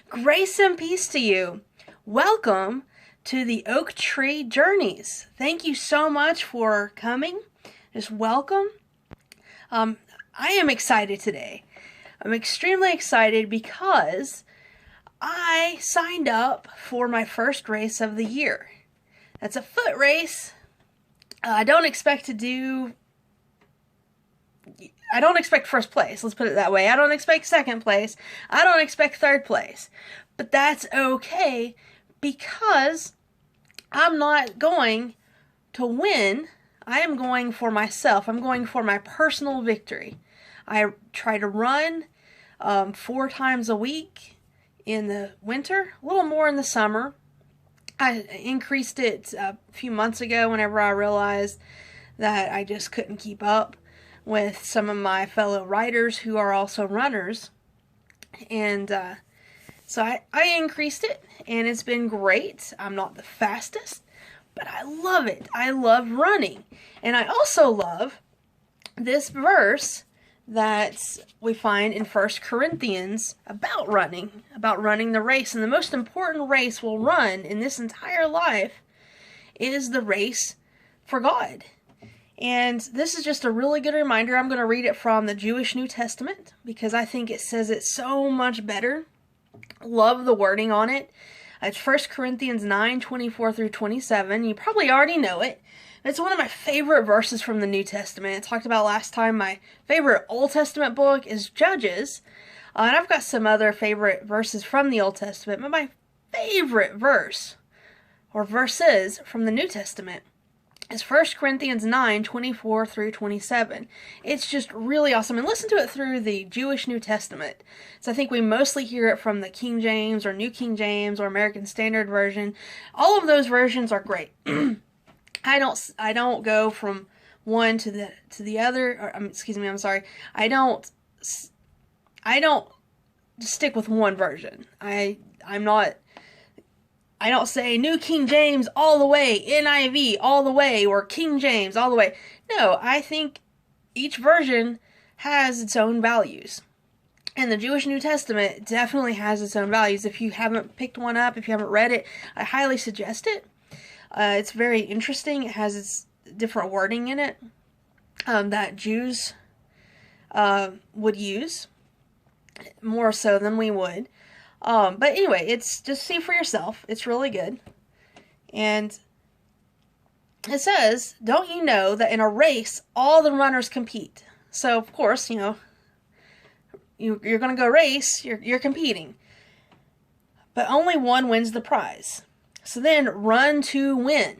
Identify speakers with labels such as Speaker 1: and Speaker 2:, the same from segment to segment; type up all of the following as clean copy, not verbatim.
Speaker 1: Grace and peace to you. Welcome to the Oak Tree Journeys. Thank you so much for coming. Just welcome. I am excited today. I'm extremely excited because I signed up for my first race of the year. That's a foot race. I don't expect first place, let's put it that way. I don't expect second place. I don't expect third place. But that's okay because I'm not going to win. I am going for myself. I'm going for my personal victory. I try to run 4 times a week in the winter, a little more in the summer. I increased it a few months ago whenever I realized that I just couldn't keep up with some of my fellow riders who are also runners. And so I increased it, and it's been great. I'm not the fastest, but I love it. I love running. And I also love this verse that we find in 1 Corinthians about running the race. And the most important race we'll run in this entire life is the race for God. And this is just a really good reminder. I'm going to read it from the Jewish New Testament because I think it says it so much better. Love the wording on it. It's 1 Corinthians 9:24 through 27. You probably already know it. It's one of my favorite verses from the New Testament. I talked about last time my favorite Old Testament book is Judges. And I've got some other favorite verses from the Old Testament. But my favorite verse, or verses from the New Testament, is 1 Corinthians 9:24 through 27. It's just really awesome. And listen to it through the Jewish New Testament. So I think we mostly hear it from the King James or New King James or American Standard Version. All of those versions are great. I don't go from one to the other. Or, excuse me, I'm sorry. I don't stick with one version. I don't say New King James all the way, NIV all the way, or King James all the way. No, I think each version has its own values. And the Jewish New Testament definitely has its own values. If you haven't picked one up, if you haven't read it, I highly suggest it. It's very interesting. It has its different wording in it that Jews would use, more so than we would. But anyway, it's just see for yourself. It's really good. And it says, don't you know that in a race, all the runners compete? So, of course, you're going to go race, you're competing. But only one wins the prize. So then, run to win.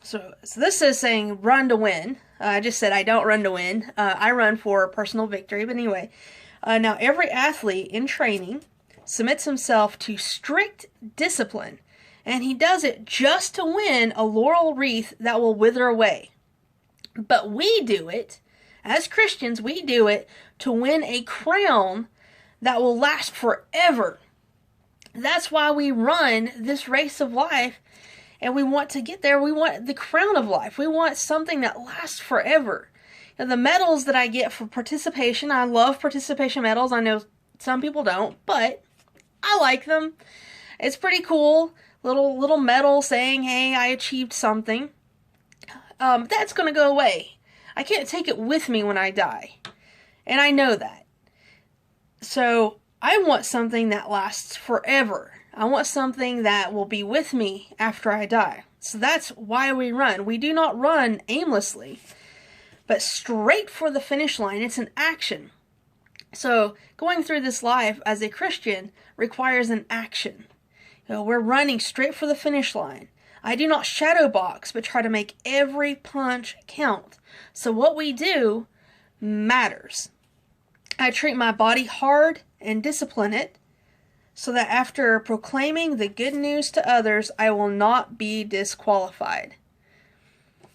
Speaker 1: So this is saying run to win. I just said I don't run to win. I run for personal victory. But anyway, now every athlete in training submits himself to strict discipline, and he does it just to win a laurel wreath that will wither away. But we do it, as Christians, we do it to win a crown that will last forever. That's why we run this race of life, and we want to get there. We want the crown of life. We want something that lasts forever. Now, the medals that I get for participation, I love participation medals. I know some people don't, but I like them. It's pretty cool. Little medal saying, hey, I achieved something. That's going to go away. I can't take it with me when I die. And I know that. So I want something that lasts forever. I want something that will be with me after I die. So that's why we run. We do not run aimlessly, but straight for the finish line. It's an action. So going through this life as a Christian requires an action. We're running straight for the finish line. I do not shadow box, but try to make every punch count. So what we do matters. I treat my body hard and discipline it so that after proclaiming the good news to others, I will not be disqualified.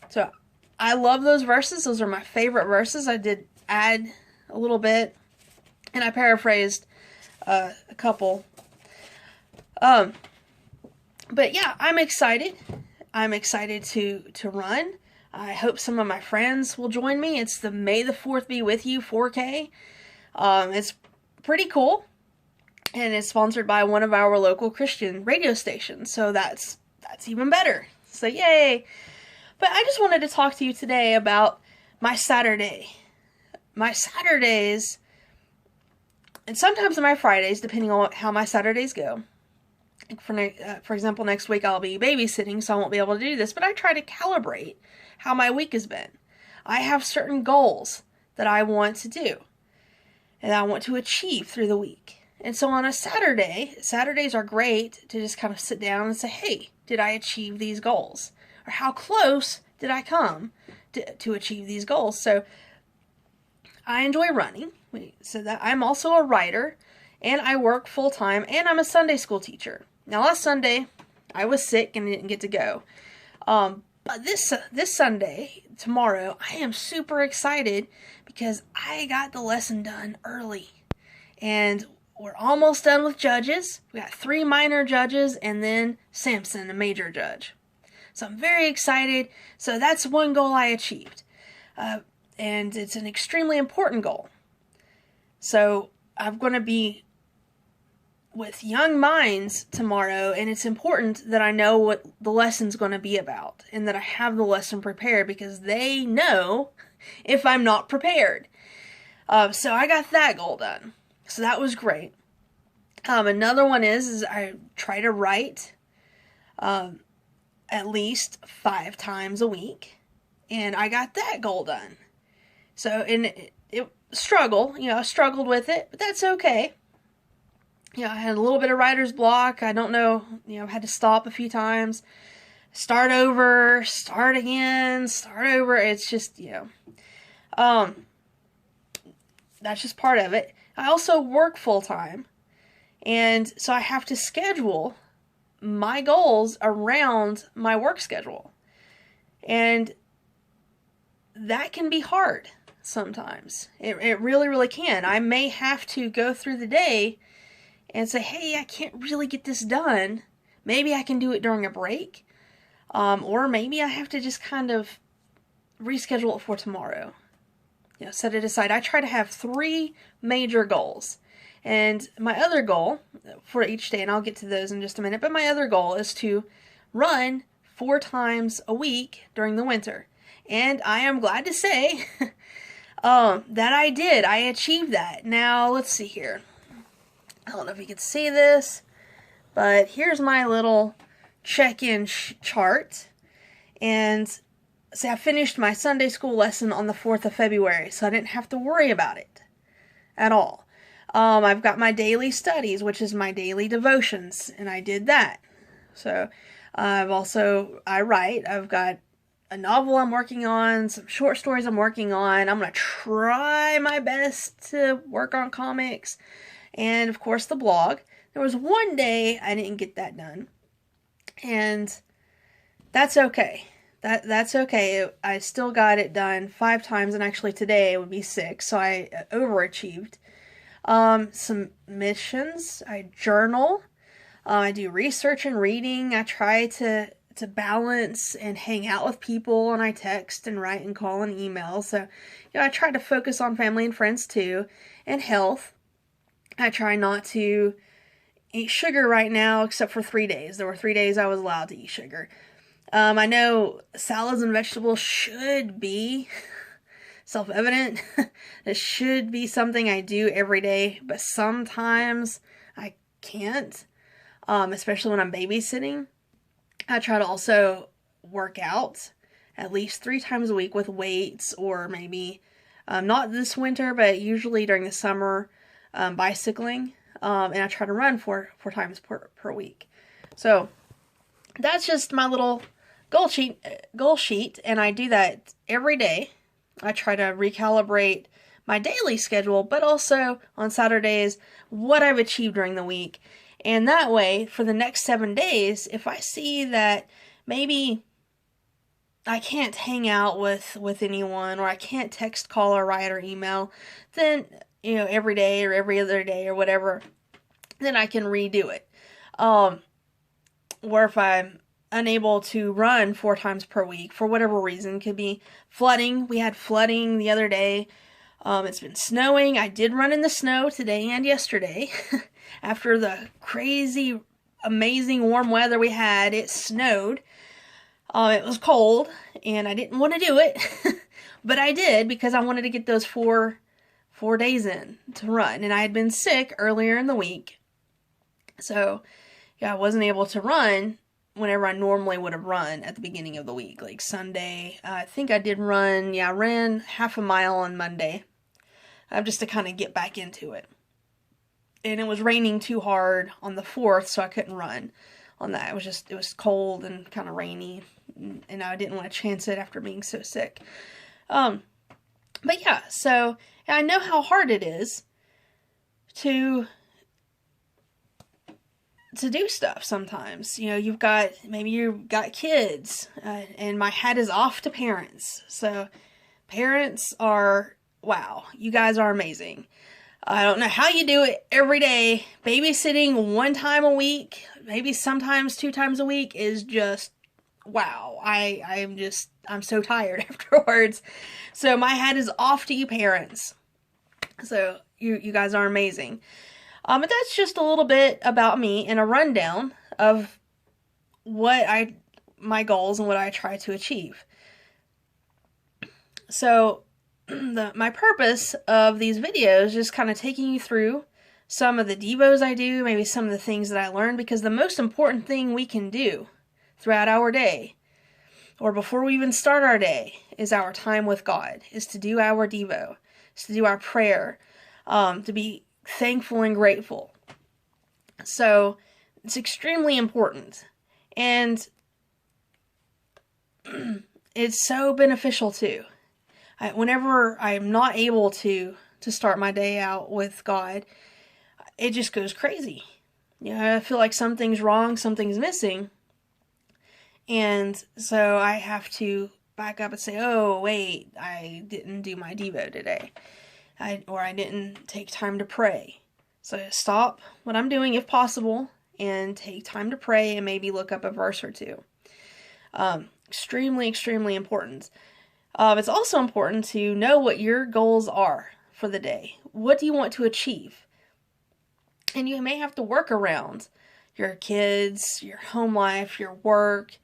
Speaker 1: So I love those verses. Those are my favorite verses. I did add a little bit, and I paraphrased a couple. But yeah, I'm excited. I'm excited to run. I hope some of my friends will join me. It's the May the 4th Be With You 4K. It's pretty cool. and it's sponsored by one of our local Christian radio stations. So that's even better. So yay! But I just wanted to talk to you today about my Saturday. My Saturdays, and sometimes my Fridays, depending on how my Saturdays go. For example, next week I'll be babysitting, so I won't be able to do this, but I try to calibrate how my week has been. I have certain goals that I want to do and I want to achieve through the week. And so on a Saturday, Saturdays are great to just kind of sit down and say, hey, did I achieve these goals? Or how close did I come to achieve these goals? So I enjoy running. So that I'm also a writer, and I work full time, and I'm a Sunday school teacher. Now last Sunday, I was sick and didn't get to go. But this Sunday, tomorrow, I am super excited because I got the lesson done early. And we're almost done with judges. We got 3 minor judges and then Samson, a major judge. So I'm very excited. So that's one goal I achieved. And it's an extremely important goal. So I'm going to be with young minds tomorrow, and it's important that I know what the lesson's going to be about and that I have the lesson prepared because they know if I'm not prepared. So I got that goal done. So that was great. Another one is I try to write at least 5 times a week, and I got that goal done. So, and it struggled, I struggled with it, but that's okay. I had a little bit of writer's block. I don't know, had to stop a few times, start over, start again, start over. It's just, that's just part of it. I also work full time, and so I have to schedule my goals around my work schedule. And that can be hard sometimes. It really, really can. I may have to go through the day and say, hey, I can't really get this done. Maybe I can do it during a break. Or maybe I have to just kind of reschedule it for tomorrow. Set it aside. I try to have 3 major goals. And my other goal for each day, and I'll get to those in just a minute, but my other goal is to run 4 times a week during the winter. And I am glad to say that I did. I achieved that. Now, let's see here. I don't know if you can see this, but here's my little check-in chart. And see, I finished my Sunday school lesson on the 4th of February, so I didn't have to worry about it at all. I've got my daily studies, which is my daily devotions, and I did that. So I write. I've got a novel I'm working on, some short stories I'm working on. I'm going to try my best to work on comics, and of course the blog. There was one day I didn't get that done, and that's okay. That's okay. I still got it done 5 times, and actually today it would be 6, so I overachieved. Some missions. I journal. I do research and reading. I try to balance and hang out with people, and I text and write and call and email. So, I try to focus on family and friends too, and health. I try not to eat sugar right now, except for 3 days. There were 3 days I was allowed to eat sugar. I know salads and vegetables should be self-evident. It should be something I do every day, but sometimes I can't, especially when I'm babysitting. I try to also work out at least 3 times a week with weights, or maybe not this winter, but usually during the summer, bicycling. And I try to run 4 times per week. So that's just my little goal sheet, and I do that every day. I try to recalibrate my daily schedule, but also on Saturdays, what I've achieved during the week. And that way, for the next 7 days, if I see that maybe I can't hang out with anyone, or I can't text, call, or write, or email, then, every day or every other day or whatever, then I can redo it. Or if I'm unable to run 4 times per week for whatever reason, could be flooding. We had flooding the other day. It's been snowing. I did run in the snow today and yesterday. After the crazy, amazing warm weather we had, it snowed. It was cold, and I didn't want to do it, but I did because I wanted to get those four days in to run, and I had been sick earlier in the week, so yeah, I wasn't able to run whenever I normally would have run at the beginning of the week, like Sunday. I think I did run, I ran half a mile on Monday, just to kind of get back into it, and it was raining too hard on the 4th, so I couldn't run on that. It was cold and kind of rainy, and I didn't want to chance it after being so sick. But yeah, so I know how hard it is to do stuff sometimes. Maybe you've got kids, and my hat is off to parents. So parents are, wow, you guys are amazing. I don't know how you do it every day. Babysitting 1 time a week, maybe sometimes 2 times a week is just, wow. I'm so tired afterwards. So my hat is off to you parents. So you guys are amazing. But that's just a little bit about me and a rundown of my goals and what I try to achieve. So my purpose of these videos is just kind of taking you through some of the devos I do, maybe some of the things that I learned, because the most important thing we can do throughout our day, or before we even start our day, is our time with God, is to do our devo, is to do our prayer, to be thankful and grateful. So it's extremely important, and it's so beneficial too. Whenever I'm not able to start my day out with God, it just goes crazy. I feel like something's wrong, something's missing. And so I have to back up and say, oh, wait, I didn't do my devo today. Or I didn't take time to pray. So stop what I'm doing if possible and take time to pray and maybe look up a verse or two. Extremely, extremely important. It's also important to know what your goals are for the day. What do you want to achieve? And you may have to work around your kids, your home life, your work.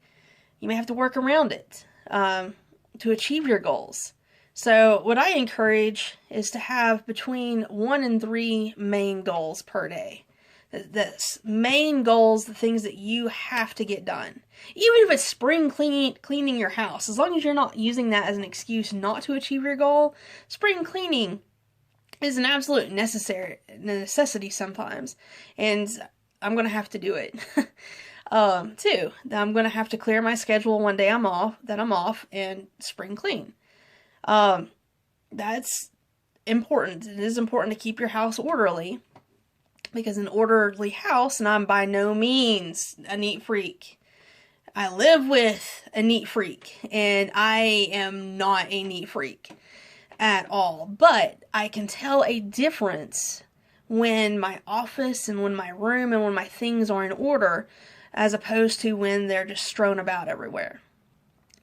Speaker 1: You may have to work around it to achieve your goals. So what I encourage is to have between 1 and 3 main goals per day. The main goals, the things that you have to get done. Even if it's spring cleaning your house, as long as you're not using that as an excuse not to achieve your goal, spring cleaning is an absolute necessity sometimes. And I'm going to have to do it. Too. I'm going to have to clear my schedule one day I'm off and spring clean. That's important. It is important to keep your house orderly, because an orderly house, and I'm by no means a neat freak. I live with a neat freak, and I am not a neat freak at all. But I can tell a difference when my office and when my room and when my things are in order, as opposed to when they're just strewn about everywhere.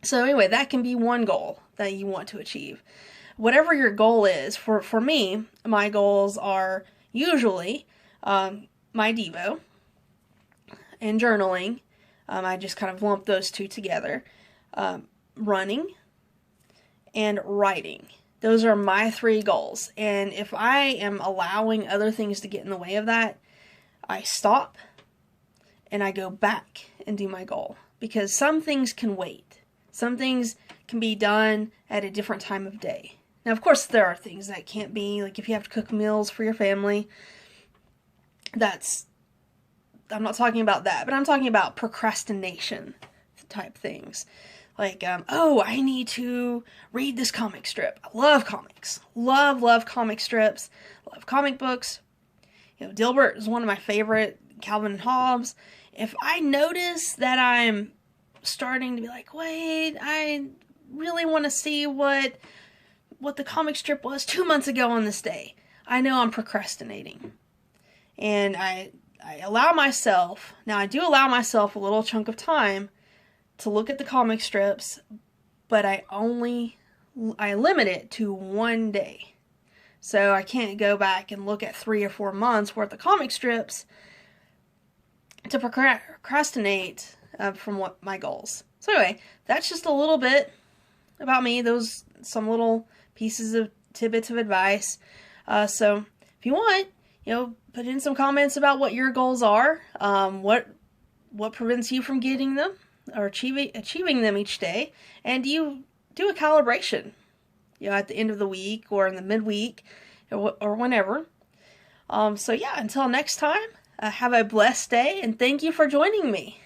Speaker 1: So anyway, that can be one goal that you want to achieve. Whatever your goal is, for me, my goals are usually my devo and journaling. I just kind of lump those two together. Running and writing. Those are my 3 goals. And if I am allowing other things to get in the way of that, I stop and I go back and do my goal. Because some things can wait. Some things can be done at a different time of day. Now, of course, there are things that can't be, like if you have to cook meals for your family, I'm not talking about that, but I'm talking about procrastination type things. Like, I need to read this comic strip. I love comics. Love comic strips. Love comic books. Dilbert is one of my favorite, Calvin and Hobbes. If I notice that I'm starting to be like, wait, I really want to see what the comic strip was 2 months ago on this day, I know I'm procrastinating. And I allow myself, now I do allow myself a little chunk of time to look at the comic strips, but I limit it to 1 day. So I can't go back and look at 3 or 4 months worth of comic strips to procrastinate from what my goals. So anyway, that's just a little bit about me. Those some little pieces of tidbits of advice. So if you want, put in some comments about what your goals are. What prevents you from getting them or achieving them each day, and do you do a calibration? At the end of the week or in the midweek or whenever. So yeah, until next time, have a blessed day, and thank you for joining me.